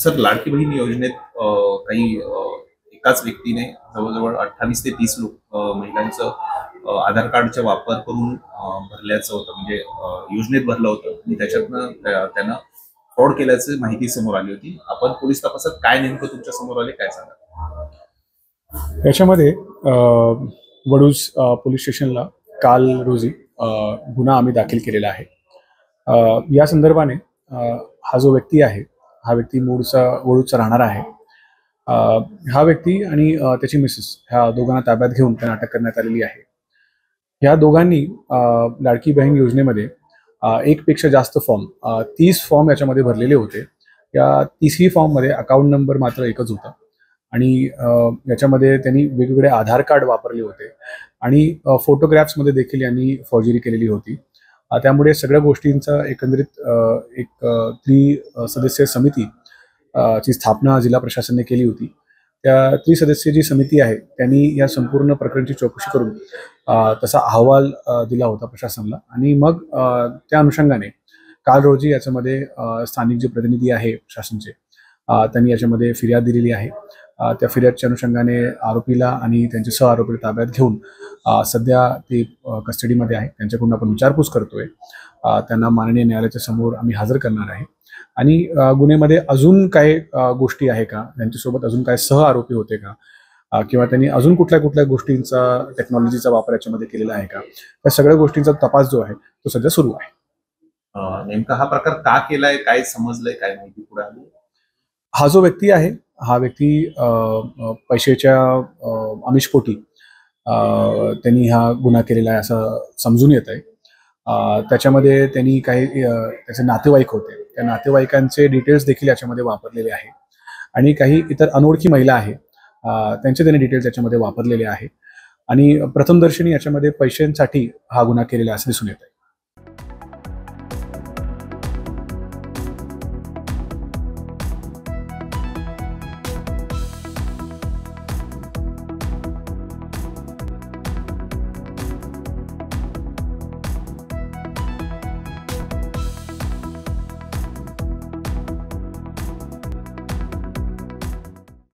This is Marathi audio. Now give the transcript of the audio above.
सर, लाडकी बहीण योजनेत काही एकाच व्यक्तीने जवळ-जवळ 28 ते 30 महिलांचं आधार कार्डचा वापर करून भरल्याचं होतं. म्हणजे योजनेत भरलं होतं आणि त्याच्यातनं त्यानं फ्रॉड केल्याची माहिती समोर आली होती. आपण पोलीस तपासात काय नेमकं तुमच्या समोर आले, काय सांगाल? याच्यामध्ये वडूज पोलीस स्टेशनला काल रोजी गुन्हा आम्ही दाखल केलेला आहे. या संदर्भाने हा जो व्यक्ती आहे, हा व्यक्ती मूळचा वडूजचा राहणार आहे. हा व्यक्ती आणि त्याची मिसेस ह्या दोघांना ताब्यात घेऊन त्यांना अटक करण्यात आलेली आहे. ह्या दोघांनी लाडकी बहीण योजनेमध्ये एकपेक्षा जास्त फॉर्म 30 फॉर्म याच्यामध्ये भरलेले होते. या 30ही फॉर्ममध्ये अकाउंट नंबर मात्र एकच होता आणि याच्यामध्ये त्यांनी वेगवेगळे आधार कार्ड वापरले होते आणि फोटोग्राफ्समध्ये देखील यांनी फॉर्जरी केलेली होती. त्यामुळे सगळ्या गोष्टींचा एकंदरीत एक त्रिसदस्यीय समिती ची स्थापना जिल्हा प्रशासनाने केली होती. त्या त्रिसदस्यीय जी समिती आहे त्यांनी या संपूर्ण प्रकरणाची चौकशी करून तसा अहवाल दिला होता प्रशासनाला आणि मग त्या अनुषंगाने काल रोजी याच्यामध्ये स्थानिक जे प्रतिनिधी आहे प्रशासनचे त्यांनी याच्यामध्ये फिर्याद दिलेली आहे. त्या फिर्यादच्या अनुषंगाने आरोपीला आणि त्यांचे सहआरोपीला ताब्यात घेऊन सध्या ते कस्टडीमध्ये आहे. त्यांच्याकडून आपण विचारपूस करतोय. त्यांना माननीय न्यायालयाच्या समोर आम्ही हजर करणार आहे आणि गुन्ह्यामध्ये अजून काय गोष्टी आहे का, त्यांच्यासोबत अजून काय सहआरोपी होते का, किंवा त्यांनी अजून कुठल्या कुठल्या गोष्टींचा टेक्नॉलॉजीचा वापर याच्यामध्ये केलेला आहे का, या सगळ्या गोष्टींचा तपास जो आहे तो सध्या सुरू आहे. नेमका हा प्रकार का केलाय, काय समजलंय, काय माहिती पुढे आली? हा जो व्यक्ती आहे, हा व्यक्ती पैशाच्या आमिषपोटी त्यांनी हा गुन्हा केलेला आहे असं समजून येत आहे. त्याच्यामध्ये त्यांनी काही त्याचे नातेवाईक होते, त्या नातेवाईकांचे डिटेल्स देखील याच्यामध्ये वापरलेले आहे आणि काही इतर अनोळखी महिला आहे त्यांचे त्यांनी डिटेल्स याच्यामध्ये वापरलेले आहे आणि प्रथमदर्शनी याच्यामध्ये पैशांसाठी हा गुन्हा केलेला असं दिसून येत आहे.